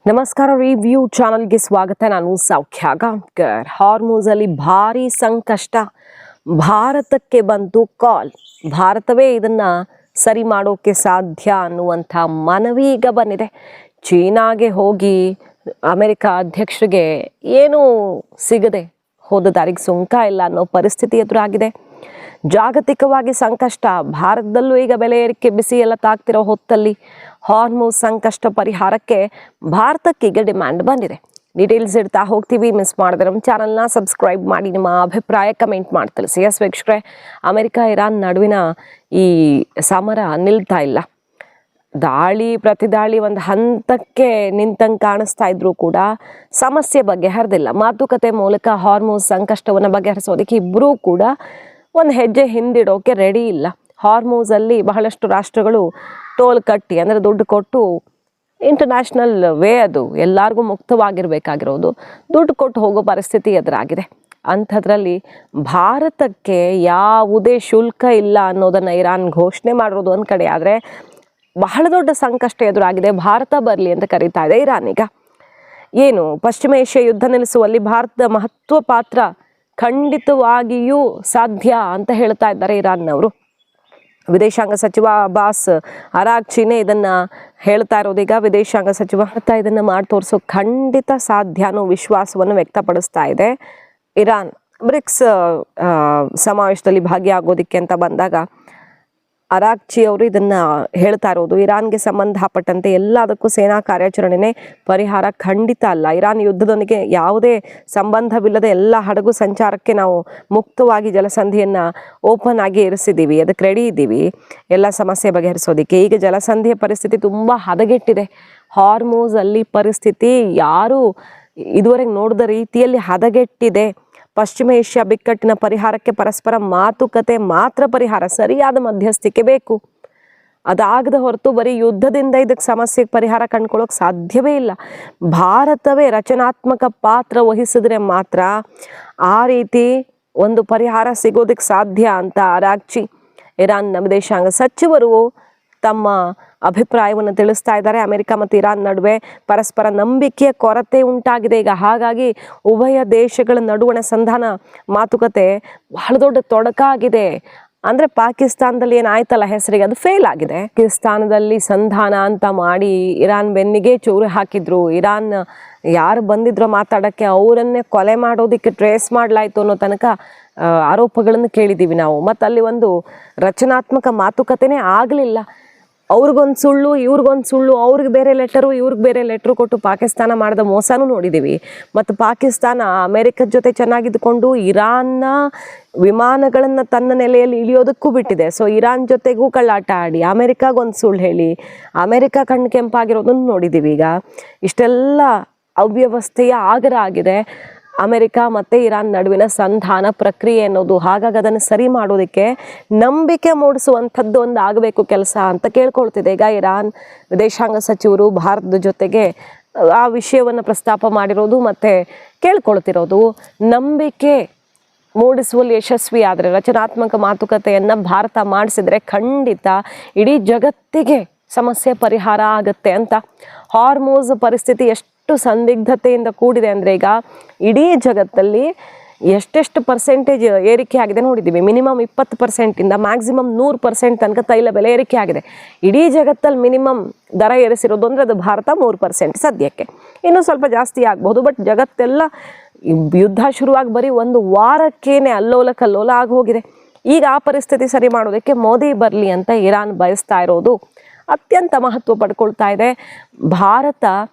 ನಮಸ್ಕಾರ, ರಿವ್ಯೂ ಚಾನಲ್ಗೆ ಸ್ವಾಗತ. ನಾನು ಸೌಖ್ಯ ಗಾಂವ್ಕರ್. ಹಾರ್ಮುಜಲ್ಲಿ ಭಾರಿ ಸಂಕಷ್ಟ. ಭಾರತಕ್ಕೆ ಬಂತು ಕಾಲ್. ಭಾರತವೇ ಇದನ್ನ ಸರಿ ಮಾಡೋಕೆ ಸಾಧ್ಯ ಅನ್ನುವಂಥ ಮನವಿ ಈಗ ಬಂದಿದೆ. ಚೀನಾಗೆ ಹೋಗಿ ಅಮೆರಿಕ ಅಧ್ಯಕ್ಷರಿಗೆ ಏನೂ ಸಿಗದೆ ಹೋದ ದಾರಿಗೆ ಸುಂಕ ಇಲ್ಲ ಅನ್ನೋ ಪರಿಸ್ಥಿತಿ ಎದುರಾಗಿದೆ. ಜಾಗತಿಕವಾಗಿ ಸಂಕಷ್ಟ, ಭಾರತದಲ್ಲೂ ಈಗ ಬೆಲೆ ಏರಿಕೆ ಬಿಸಿ ಎಲ್ಲ ತಾಗ್ತಿರೋ ಹೊತ್ತಲ್ಲಿ ಹಾರ್ಮುಜ್ ಸಂಕಷ್ಟ ಪರಿಹಾರಕ್ಕೆ ಭಾರತಕ್ಕೀಗ ಡಿಮ್ಯಾಂಡ್ ಬಂದಿದೆ. ಡೀಟೇಲ್ಸ್ ಇಡ್ತಾ ಹೋಗ್ತೀವಿ. ಮಿಸ್ ಮಾಡಿದ್ರೆ ನಮ್ಮ ಚಾನಲ್ನ ಸಬ್ಸ್ಕ್ರೈಬ್ ಮಾಡಿ, ನಿಮ್ಮ ಅಭಿಪ್ರಾಯ ಕಮೆಂಟ್ ಮಾಡಿ ತಿಳಿಸಿ. ಎಸ್ ವೀಕ್ಷಕರೇ, ಅಮೆರಿಕ ಇರಾನ್ ನಡುವಿನ ಈ ಸಮರ ನಿಲ್ತಾ ಇಲ್ಲ. ದಾಳಿ ಪ್ರತಿದಾಳಿ ಒಂದು ಹಂತಕ್ಕೆ ನಿಂತಂಗೆ ಕಾಣಿಸ್ತಾ ಇದ್ರು ಕೂಡ ಸಮಸ್ಯೆ ಬಗೆಹರಿದಿಲ್ಲ. ಮಾತುಕತೆ ಮೂಲಕ ಹಾರ್ಮುಜ್ ಸಂಕಷ್ಟವನ್ನು ಬಗೆಹರಿಸೋದಕ್ಕೆ ಇಬ್ಬರೂ ಕೂಡ ಒಂದು ಹೆಜ್ಜೆ ಹಿಂದಿಡೋಕೆ ರೆಡಿ ಇಲ್ಲ. ಹಾರ್ಮುಜಲ್ಲಿ ಬಹಳಷ್ಟು ರಾಷ್ಟ್ರಗಳು ಟೋಲ್ ಕಟ್ಟಿ, ಅಂದರೆ ದುಡ್ಡು ಕೊಟ್ಟು, ಇಂಟರ್ನ್ಯಾಷನಲ್ ವೇ ಅದು, ಎಲ್ಲರಿಗೂ ಮುಕ್ತವಾಗಿರಬೇಕಾಗಿರೋದು, ದುಡ್ಡು ಕೊಟ್ಟು ಹೋಗೋ ಪರಿಸ್ಥಿತಿ ಎದುರಾಗಿದೆ. ಅಂಥದ್ರಲ್ಲಿ ಭಾರತಕ್ಕೆ ಯಾವುದೇ ಶುಲ್ಕ ಇಲ್ಲ ಅನ್ನೋದನ್ನು ಇರಾನ್ ಘೋಷಣೆ ಮಾಡಿರೋದು ಒಂದು ಕಡೆ ಆದರೆ, ಬಹಳ ದೊಡ್ಡ ಸಂಕಷ್ಟ ಎದುರಾಗಿದೆ. ಭಾರತ ಬರಲಿ ಅಂತ ಕರೀತಾ ಇದೆ ಇರಾನ್. ಈಗ ಏನು ಪಶ್ಚಿಮ ಏಷ್ಯಾ ಯುದ್ಧ ನಿಲ್ಲಿಸುವಲ್ಲಿ ಭಾರತದ ಮಹತ್ವ ಪಾತ್ರ ಖಂಡಿತವಾಗಿಯೂ ಸಾಧ್ಯ ಅಂತ ಹೇಳ್ತಾ ಇದ್ದಾರೆ ಇರಾನ್ನವರು. ವಿದೇಶಾಂಗ ಸಚಿವ ಅಬ್ಬಾಸ್ ಅರಾಗ್ಚಿನೇ ಇದನ್ನು ಹೇಳ್ತಾ ಇರೋದೀಗ. ವಿದೇಶಾಂಗ ಸಚಿವ ಇದನ್ನು ಮಾಡಿ ತೋರಿಸೋ ಖಂಡಿತ ಸಾಧ್ಯ ಅನ್ನೋ ವಿಶ್ವಾಸವನ್ನು ವ್ಯಕ್ತಪಡಿಸ್ತಾ ಇದೆ ಇರಾನ್. ಬ್ರಿಕ್ಸ್ ಸಮಾವೇಶದಲ್ಲಿ ಭಾಗಿಯಾಗೋದಕ್ಕೆ ಅಂತ ಬಂದಾಗ ಅರಾಗ್ಚಿ ಅವರು ಇದನ್ನು ಹೇಳ್ತಾ ಇರೋದು. ಇರಾನ್ಗೆ ಸಂಬಂಧಪಟ್ಟಂತೆ ಎಲ್ಲದಕ್ಕೂ ಸೇನಾ ಕಾರ್ಯಾಚರಣೆನೇ ಪರಿಹಾರ ಖಂಡಿತ ಅಲ್ಲ. ಇರಾನ್ ಯುದ್ಧದೊಂದಿಗೆ ಯಾವುದೇ ಸಂಬಂಧವಿಲ್ಲದೆ ಎಲ್ಲ ಹಡಗು ಸಂಚಾರಕ್ಕೆ ನಾವು ಮುಕ್ತವಾಗಿ ಜಲಸಂಧಿಯನ್ನು ಓಪನ್ ಆಗಿ ಇರಿಸಿದ್ದೀವಿ, ಅದಕ್ಕೆ ರೆಡಿ ಇದ್ದೀವಿ ಎಲ್ಲ ಸಮಸ್ಯೆ ಬಗೆಹರಿಸೋದಕ್ಕೆ. ಈಗ ಜಲಸಂಧಿಯ ಪರಿಸ್ಥಿತಿ ತುಂಬ ಹದಗೆಟ್ಟಿದೆ. ಹಾರ್ಮುಜಲ್ಲಿ ಪರಿಸ್ಥಿತಿ ಯಾರೂ ಇದುವರೆಗೆ ನೋಡಿದ ರೀತಿಯಲ್ಲಿ ಹದಗೆಟ್ಟಿದೆ. ಪಶ್ಚಿಮ ಏಷ್ಯಾ ಬಿಕ್ಕಟ್ಟಿನ ಪರಿಹಾರಕ್ಕೆ ಪರಸ್ಪರ ಮಾತುಕತೆ ಮಾತ್ರ ಪರಿಹಾರ, ಸರಿಯಾದ ಮಧ್ಯಸ್ಥಿಕೆ ಬೇಕು. ಅದಾಗದ ಹೊರತು ಬರೀ ಯುದ್ಧದಿಂದ ಇದಕ್ಕೆ ಸಮಸ್ಯೆಗೆ ಪರಿಹಾರ ಕಂಡುಕೊಳ್ಳೋಕೆ ಸಾಧ್ಯವೇ ಇಲ್ಲ. ಭಾರತವೇ ರಚನಾತ್ಮಕ ಪಾತ್ರ ವಹಿಸಿದ್ರೆ ಮಾತ್ರ ಆ ರೀತಿ ಒಂದು ಪರಿಹಾರ ಸಿಗೋದಕ್ಕೆ ಸಾಧ್ಯ ಅಂತ ಅರಾಗ್ಚಿ, ಇರಾನ್ನ ವಿದೇಶಾಂಗ ಸಚಿವರು ತಮ್ಮ ಅಭಿಪ್ರಾಯವನ್ನು ತಿಳಿಸ್ತಾ ಇದ್ದಾರೆ. ಅಮೆರಿಕ ಮತ್ತು ಇರಾನ್ ನಡುವೆ ಪರಸ್ಪರ ನಂಬಿಕೆಯ ಕೊರತೆ ಉಂಟಾಗಿದೆ ಈಗ. ಹಾಗಾಗಿ ಉಭಯ ದೇಶಗಳ ನಡುವಣ ಸಂಧಾನ ಮಾತುಕತೆ ಬಹಳ ದೊಡ್ಡ ತೊಡಕಾಗಿದೆ. ಅಂದರೆ ಪಾಕಿಸ್ತಾನದಲ್ಲಿ ಏನಾಯ್ತಲ್ಲ ಹೆಸರಿಗೆ, ಅದು ಫೇಲ್ ಆಗಿದೆ. ಪಾಕಿಸ್ತಾನದಲ್ಲಿ ಸಂಧಾನ ಅಂತ ಮಾಡಿ ಇರಾನ್ ಬೆನ್ನಿಗೆ ಚೂರು ಹಾಕಿದ್ರು. ಇರಾನ್ ಯಾರು ಬಂದಿದ್ರೋ ಮಾತಾಡೋಕ್ಕೆ ಅವರನ್ನೇ ಕೊಲೆ ಮಾಡೋದಕ್ಕೆ ಟ್ರೇಸ್ ಮಾಡಲಾಯಿತು ಅನ್ನೋ ತನಕ ಆರೋಪಗಳನ್ನು ಕೇಳಿದ್ದೀವಿ ನಾವು. ಮತ್ತು ಅಲ್ಲಿ ಒಂದು ರಚನಾತ್ಮಕ ಮಾತುಕತೆನೇ ಆಗಲಿಲ್ಲ. ಅವ್ರಿಗೊಂದು ಸುಳ್ಳು, ಇವ್ರಿಗೊಂದು ಸುಳ್ಳು, ಅವ್ರಿಗೆ ಬೇರೆ ಲೆಟರು, ಇವ್ರಿಗೆ ಬೇರೆ ಲೆಟ್ರು ಕೊಟ್ಟು ಪಾಕಿಸ್ತಾನ ಮಾಡಿದ ಮೋಸನೂ ನೋಡಿದ್ದೀವಿ. ಮತ್ತು ಪಾಕಿಸ್ತಾನ ಅಮೆರಿಕದ ಜೊತೆ ಚೆನ್ನಾಗಿದ್ದುಕೊಂಡು ಇರಾನ್ನ ವಿಮಾನಗಳನ್ನು ತನ್ನ ನೆಲೆಯಲ್ಲಿ ಇಳಿಯೋದಕ್ಕೂ ಬಿಟ್ಟಿದೆ. ಸೊ ಇರಾನ್ ಜೊತೆಗೂ ಕಳ್ಳಾಟ ಆಡಿ ಅಮೆರಿಕಾಗೊಂದು ಸುಳ್ಳು ಹೇಳಿ ಅಮೆರಿಕ ಕಣ್ಣು ಕೆಂಪಾಗಿರೋದನ್ನು ನೋಡಿದ್ದೀವಿ. ಈಗ ಇಷ್ಟೆಲ್ಲ ಅವ್ಯವಸ್ಥೆಯ ಆಗರ ಆಗಿದೆ ಅಮೆರಿಕ ಮತ್ತು ಇರಾನ್ ನಡುವಿನ ಸಂಧಾನ ಪ್ರಕ್ರಿಯೆ ಅನ್ನೋದು. ಹಾಗಾಗಿ ಅದನ್ನು ಸರಿ ಮಾಡೋದಕ್ಕೆ ನಂಬಿಕೆ ಮೂಡಿಸುವಂಥದ್ದು ಒಂದು ಆಗಬೇಕು ಕೆಲಸ ಅಂತ ಕೇಳ್ಕೊಳ್ತಿದೆ ಈಗ ಇರಾನ್. ವಿದೇಶಾಂಗ ಸಚಿವರು ಭಾರತದ ಜೊತೆಗೆ ಆ ವಿಷಯವನ್ನು ಪ್ರಸ್ತಾಪ ಮಾಡಿರೋದು ಮತ್ತು ಕೇಳ್ಕೊಳ್ತಿರೋದು. ನಂಬಿಕೆ ಮೂಡಿಸುವಲ್ಲಿ ಯಶಸ್ವಿ ಆದರೆ, ರಚನಾತ್ಮಕ ಮಾತುಕತೆಯನ್ನು ಭಾರತ ಮಾಡಿಸಿದ್ರೆ ಖಂಡಿತ ಇಡೀ ಜಗತ್ತಿಗೆ ಸಮಸ್ಯೆ ಪರಿಹಾರ ಆಗುತ್ತೆ ಅಂತ. ಹಾರ್ಮುಜ್ ಪರಿಸ್ಥಿತಿ ಎಷ್ಟು ಸಂದಿಗ್ಧತೆಯಿಂದ ಕೂಡಿದೆ ಅಂದರೆ, ಈಗ ಇಡೀ ಜಗತ್ತಲ್ಲಿ ಎಷ್ಟೆಷ್ಟು ಪರ್ಸೆಂಟೇಜ್ ಏರಿಕೆ ಆಗಿದೆ ನೋಡಿದ್ದೀವಿ. ಮಿನಿಮಮ್ 20%ಇಂದ ಮ್ಯಾಕ್ಸಿಮಮ್ 100% ತನಕ ತೈಲ ಬೆಲೆ ಏರಿಕೆ ಆಗಿದೆ. ಇಡೀ ಜಗತ್ತಲ್ಲಿ ಮಿನಿಮಮ್ ದರ ಏರಿಸಿರೋದು ಅಂದರೆ ಅದು ಭಾರತ 3% ಸದ್ಯಕ್ಕೆ. ಇನ್ನೂ ಸ್ವಲ್ಪ ಜಾಸ್ತಿ ಆಗ್ಬೋದು. ಬಟ್ ಜಗತ್ತೆಲ್ಲ ಯುದ್ಧ ಶುರುವಾಗಿ ಬರೀ ಒಂದು ವಾರಕ್ಕೇನೆ ಅಲ್ಲೋಲ ಕಲ್ಲೋಲ ಆಗಿ ಹೋಗಿದೆ. ಈಗ ಆ ಪರಿಸ್ಥಿತಿ ಸರಿ ಮಾಡೋದಕ್ಕೆ ಮೋದಿ ಬರಲಿ ಅಂತ ಇರಾನ್ ಬಯಸ್ತಾ ಇರೋದು ಅತ್ಯಂತ ಮಹತ್ವ ಪಡ್ಕೊಳ್ತಾ ಇದೆ. ಭಾರತ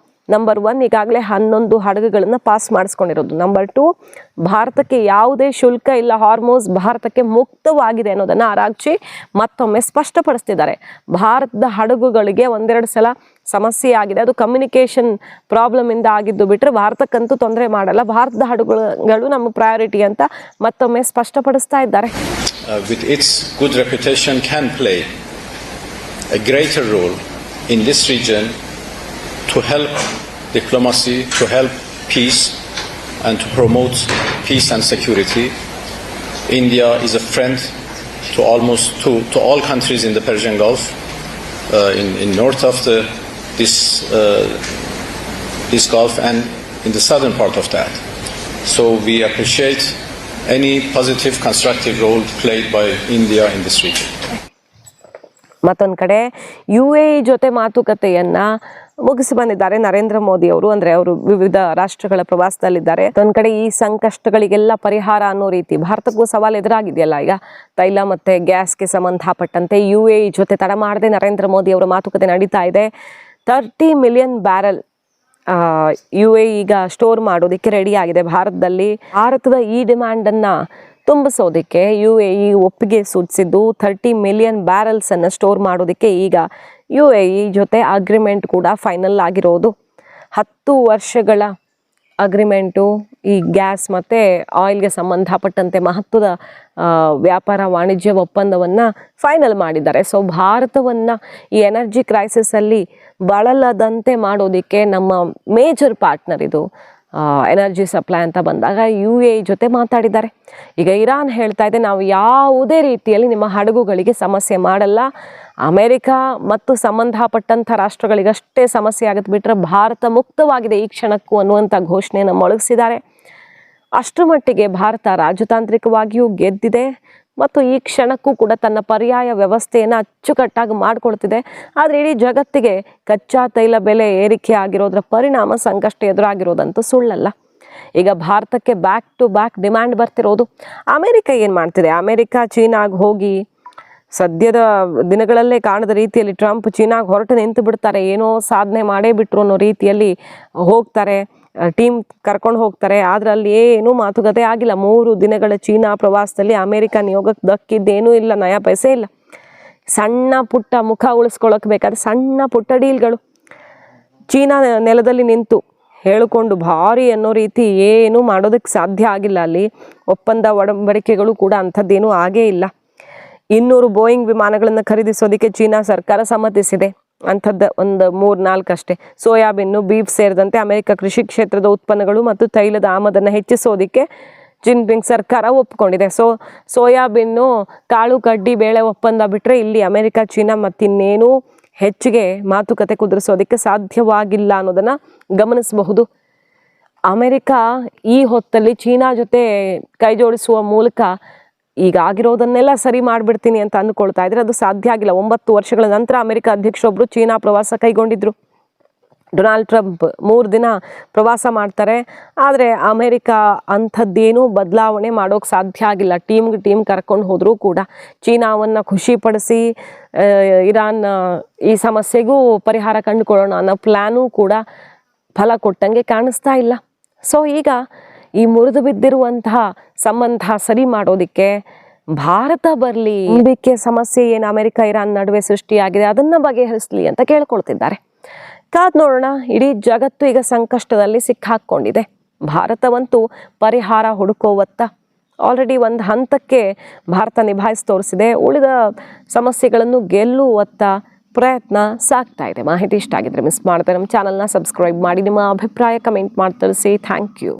ನಂಬರ್ 1 ಈಗಾಗಲೇ 11 ಹಡಗುಗಳನ್ನು ಪಾಸ್ ಮಾಡಿಸ್ಕೊಂಡಿರೋದು. ನಂಬರ್ 2, ಭಾರತಕ್ಕೆ ಯಾವುದೇ ಶುಲ್ಕ ಇಲ್ಲ, ಹಾರ್ಮುಜ್ ಭಾರತಕ್ಕೆ ಮುಕ್ತವಾಗಿದೆ ಅನ್ನೋದನ್ನು ಅರಾಗ್ಚಿ ಮತ್ತೊಮ್ಮೆ ಸ್ಪಷ್ಟಪಡಿಸ್ತಿದ್ದಾರೆ. ಭಾರತದ ಹಡಗುಗಳಿಗೆ ಒಂದೆರಡು ಸಲ ಸಮಸ್ಯೆ ಆಗಿದೆ, ಅದು ಕಮ್ಯುನಿಕೇಷನ್ ಪ್ರಾಬ್ಲಮಿಂದ ಆಗಿದ್ದು ಬಿಟ್ಟರೆ ಭಾರತಕ್ಕಂತೂ ತೊಂದರೆ ಮಾಡಲ್ಲ. ಭಾರತದ ಹಡಗುಗಳು ನಮ್ಮ ಪ್ರಯಾರಿಟಿ ಅಂತ ಮತ್ತೊಮ್ಮೆ ಸ್ಪಷ್ಟಪಡಿಸ್ತಾ ಇದ್ದಾರೆ. With its good reputation can play a greater role in this region to help diplomacy, to help peace and to promote peace and security. India is a friend to all countries in the Persian Gulf, in north of this this Gulf and in the southern part of that. So we appreciate any positive, constructive role played by India in this region. ಮತ್ತೊಂದು ಕಡೆ UAE ಜೊತೆ ಮಾತುಕತೆಯನ್ನ ಮುಗಿಸಿ ಬಂದಿದ್ದಾರೆ ನರೇಂದ್ರ ಮೋದಿ ಅವರು. ಅಂದರೆ ಅವರು ವಿವಿಧ ರಾಷ್ಟ್ರಗಳ ಪ್ರವಾಸದಲ್ಲಿದ್ದಾರೆ. ಒಂದು ಕಡೆ ಈ ಸಂಕಷ್ಟಗಳಿಗೆಲ್ಲ ಪರಿಹಾರ ಅನ್ನೋ ರೀತಿ ಭಾರತಕ್ಕೂ ಸವಾಲು ಎದುರಾಗಿದೆಯಲ್ಲ. ಈಗ ತೈಲ ಮತ್ತು ಗ್ಯಾಸ್ಗೆ ಸಂಬಂಧಪಟ್ಟಂತೆ UAE ಜೊತೆ ತಡ ಮಾಡದೆ ನರೇಂದ್ರ ಮೋದಿ ಅವರ ಮಾತುಕತೆ ನಡೀತಾ ಇದೆ. 30 ಮಿಲಿಯನ್ ಬ್ಯಾರಲ್ UAE ಈಗ ಸ್ಟೋರ್ ಮಾಡೋದಕ್ಕೆ ರೆಡಿ ಆಗಿದೆ ಭಾರತದಲ್ಲಿ. ಭಾರತದ ಈ ಡಿಮ್ಯಾಂಡನ್ನು ತುಂಬಿಸೋದಕ್ಕೆ UAE ಒಪ್ಪಿಗೆ ಸೂಚಿಸಿದ್ದು 30 ಮಿಲಿಯನ್ ಬ್ಯಾರಲ್ಸನ್ನು ಸ್ಟೋರ್ ಮಾಡೋದಕ್ಕೆ ಈಗ UAE ಜೊತೆ ಅಗ್ರಿಮೆಂಟ್ ಕೂಡ ಫೈನಲ್ ಆಗಿರೋದು. 10 ವರ್ಷಗಳ ಅಗ್ರಿಮೆಂಟು ಈ ಗ್ಯಾಸ್ ಮತ್ತು ಆಯಿಲ್ಗೆ ಸಂಬಂಧಪಟ್ಟಂತೆ ಮಹತ್ವದ ವ್ಯಾಪಾರ ವಾಣಿಜ್ಯ ಒಪ್ಪಂದವನ್ನು ಫೈನಲ್ ಮಾಡಿದ್ದಾರೆ. ಸೊ ಭಾರತವನ್ನು ಈ ಎನರ್ಜಿ ಕ್ರೈಸಿಸಲ್ಲಿ ಬಳಲದಂತೆ ಮಾಡೋದಕ್ಕೆ ನಮ್ಮ ಮೇಜರ್ ಪಾರ್ಟ್ನರ್ ಇದು ಎನರ್ಜಿ ಸಪ್ಲೈ ಅಂತ ಬಂದಾಗ UAE ಜೊತೆ ಮಾತಾಡಿದ್ದಾರೆ. ಈಗ ಇರಾನ್ ಹೇಳ್ತಾ ಇದೆ, ನಾವು ಯಾವುದೇ ರೀತಿಯಲ್ಲಿ ನಿಮ್ಮ ಹಡಗುಗಳಿಗೆ ಸಮಸ್ಯೆ ಮಾಡಲ್ಲ, ಅಮೆರಿಕ ಮತ್ತು ಸಂಬಂಧಪಟ್ಟಂಥ ರಾಷ್ಟ್ರಗಳಿಗಷ್ಟೇ ಸಮಸ್ಯೆ ಆಗುತ್ತೆ ಬಿಟ್ಟರೆ ಭಾರತ ಮುಕ್ತವಾಗಿದೆ ಈ ಕ್ಷಣಕ್ಕೂ ಅನ್ನುವಂಥ ಘೋಷಣೆಯನ್ನು ಮೊಳಗಿಸಿದ್ದಾರೆ. ಅಷ್ಟರ ಮಟ್ಟಿಗೆ ಭಾರತ ರಾಜತಾಂತ್ರಿಕವಾಗಿಯೂ ಗೆದ್ದಿದೆ ಮತ್ತು ಈ ಕ್ಷಣಕ್ಕೂ ಕೂಡ ತನ್ನ ಪರ್ಯಾಯ ವ್ಯವಸ್ಥೆಯನ್ನು ಅಚ್ಚುಕಟ್ಟಾಗಿ ಮಾಡಿಕೊಳ್ತಿದೆ. ಆದರೆ ಇಡೀ ಜಗತ್ತಿಗೆ ಕಚ್ಚಾ ತೈಲ ಬೆಲೆ ಏರಿಕೆ ಆಗಿರೋದ್ರ ಪರಿಣಾಮ ಸಂಕಷ್ಟ ಎದುರಾಗಿರೋದಂತೂ ಸುಳ್ಳಲ್ಲ. ಈಗ ಭಾರತಕ್ಕೆ ಬ್ಯಾಕ್ ಟು ಬ್ಯಾಕ್ ಡಿಮ್ಯಾಂಡ್ ಬರ್ತಿರೋದು. ಅಮೆರಿಕ ಏನು ಮಾಡ್ತಿದೆ? ಅಮೆರಿಕ ಚೀನಾಗೆ ಹೋಗಿ ಸದ್ಯದ ದಿನಗಳಲ್ಲೇ ಕಾಣದ ರೀತಿಯಲ್ಲಿ ಟ್ರಂಪ್ ಚೀನಾಗೆ ಹೊರಟು ನಿಂತು ಬಿಡ್ತಾರೆ, ಏನೋ ಸಾಧನೆ ಮಾಡೇ ಬಿಟ್ರು ಅನ್ನೋ ರೀತಿಯಲ್ಲಿ ಹೋಗ್ತಾರೆ, ಟೀಮ್ ಕರ್ಕೊಂಡು ಹೋಗ್ತಾರೆ. ಆದರೆ ಅಲ್ಲಿ ಏನೂ ಮಾತುಕತೆ ಆಗಿಲ್ಲ. 3 ದಿನಗಳ ಚೀನಾ ಪ್ರವಾಸದಲ್ಲಿ ಅಮೆರಿಕ ನಿಯೋಗಕ್ಕೆ ದಕ್ಕಿದ್ದೇನೂ ಇಲ್ಲ, ನಯಾ ಪೈಸೆ ಇಲ್ಲ. ಸಣ್ಣ ಪುಟ್ಟ ಮುಖ ಉಳಿಸ್ಕೊಳ್ಳೋಕೆ ಬೇಕಾದ್ರೆ ಸಣ್ಣ ಪುಟ್ಟ ಡೀಲ್ಗಳು. ಚೀನಾ ನೆಲದಲ್ಲಿ ನಿಂತು ಹೇಳಿಕೊಂಡು ಭಾರಿ ಅನ್ನೋ ರೀತಿ ಏನೂ ಮಾಡೋದಕ್ಕೆ ಸಾಧ್ಯ ಆಗಿಲ್ಲ. ಅಲ್ಲಿ ಒಪ್ಪಂದ ಒಡಂಬಡಿಕೆಗಳು ಕೂಡ ಅಂಥದ್ದೇನೂ ಆಗೇ ಇಲ್ಲ. 200 ಬೋಯಿಂಗ್ ವಿಮಾನಗಳನ್ನು ಖರೀದಿಸೋದಕ್ಕೆ ಚೀನಾ ಸರ್ಕಾರ ಸಮ್ಮತಿಸಿದೆ. ಅಂಥದ್ದು ಒಂದು 3-4 ಅಷ್ಟೇ. ಸೋಯಾಬೀನು, ಬೀಫ್ ಸೇರಿದಂತೆ ಅಮೆರಿಕ ಕೃಷಿ ಕ್ಷೇತ್ರದ ಉತ್ಪನ್ನಗಳು ಮತ್ತು ತೈಲದ ಆಮದನ್ನು ಹೆಚ್ಚಿಸೋದಕ್ಕೆ ಜಿನ್ಪಿಂಗ್ ಸರ್ಕಾರ ಒಪ್ಪಿಕೊಂಡಿದೆ. ಸೋಯಾಬೀನು, ಕಾಳು ಕಡ್ಡಿ ಬೇಳೆ ಒಪ್ಪಂದ ಬಿಟ್ಟರೆ ಇಲ್ಲಿ ಅಮೆರಿಕ ಚೀನಾ ಮತ್ತಿನ್ನೇನೂ ಹೆಚ್ಚಿಗೆ ಮಾತುಕತೆ ಕುದುರಿಸೋದಕ್ಕೆ ಸಾಧ್ಯವಾಗಿಲ್ಲ ಅನ್ನೋದನ್ನು ಗಮನಿಸಬಹುದು. ಅಮೆರಿಕ ಈ ಹೊತ್ತಲ್ಲಿ ಚೀನಾ ಜೊತೆ ಕೈ ಜೋಡಿಸುವ ಮೂಲಕ ಈಗ ಆಗಿರೋದನ್ನೆಲ್ಲ ಸರಿ ಮಾಡಿಬಿಡ್ತೀನಿ ಅಂತ ಅಂದ್ಕೊಳ್ತಾ ಇದ್ರೆ ಅದು ಸಾಧ್ಯ ಆಗಿಲ್ಲ. 9 ವರ್ಷಗಳ ನಂತರ ಅಮೆರಿಕ ಅಧ್ಯಕ್ಷರೊಬ್ಬರು ಚೀನಾ ಪ್ರವಾಸ ಕೈಗೊಂಡಿದ್ರು. ಡೊನಾಲ್ಡ್ ಟ್ರಂಪ್ 3 ದಿನ ಪ್ರವಾಸ ಮಾಡ್ತಾರೆ. ಆದರೆ ಅಮೆರಿಕ ಅಂಥದ್ದೇನೂ ಬದಲಾವಣೆ ಮಾಡೋಕ್ಕೆ ಸಾಧ್ಯ ಆಗಿಲ್ಲ. ಟೀಮ್ ಕರ್ಕೊಂಡು ಹೋದರೂ ಕೂಡ ಚೀನಾವನ್ನು ಖುಷಿಪಡಿಸಿ ಇರಾನ್ ಈ ಸಮಸ್ಯೆಗೂ ಪರಿಹಾರ ಕಂಡುಕೊಳ್ಳೋಣ ಅನ್ನೋ ಪ್ಲ್ಯಾನೂ ಕೂಡ ಫಲ ಕೊಟ್ಟಂಗೆ ಕಾಣಿಸ್ತಾ ಇಲ್ಲ. ಸೊ ಈಗ ಈ ಮುರಿದು ಬಿದ್ದಿರುವಂತಹ ಸಂಬಂಧ ಸರಿ ಮಾಡೋದಕ್ಕೆ ಭಾರತ ಬರಲಿ, ನಂಬಿಕೆ ಸಮಸ್ಯೆ ಏನು ಅಮೆರಿಕ ಇರಾನ್ ನಡುವೆ ಸೃಷ್ಟಿಯಾಗಿದೆ ಅದನ್ನು ಬಗೆಹರಿಸಲಿ ಅಂತ ಕೇಳ್ಕೊಳ್ತಿದ್ದಾರೆ. ಕಾದ್ ನೋಡೋಣ. ಇಡೀ ಜಗತ್ತು ಈಗ ಸಂಕಷ್ಟದಲ್ಲಿ ಸಿಕ್ಕಾಕೊಂಡಿದೆ. ಭಾರತವಂತೂ ಪರಿಹಾರ ಹುಡುಕೋವತ್ತ ಆಲ್ರೆಡಿ ಒಂದು ಹಂತಕ್ಕೆ ಭಾರತ ನಿಭಾಯಿಸಿ ತೋರಿಸಿದೆ. ಉಳಿದ ಸಮಸ್ಯೆಗಳನ್ನು ಗೆಲ್ಲುವತ್ತ ಪ್ರಯತ್ನ ಸಾಗ್ತಾ ಇದೆ. ಮಾಹಿತಿ ಇಷ್ಟ ಆಗಿದ್ರೆ ಮಿಸ್ ಮಾಡದೆ ನಮ್ಮ ಚಾನಲ್ನ ಸಬ್ಸ್ಕ್ರೈಬ್ ಮಾಡಿ, ನಿಮ್ಮ ಅಭಿಪ್ರಾಯ ಕಮೆಂಟ್ ಮಾಡಿ ತಿಳಿಸಿ. Thank you.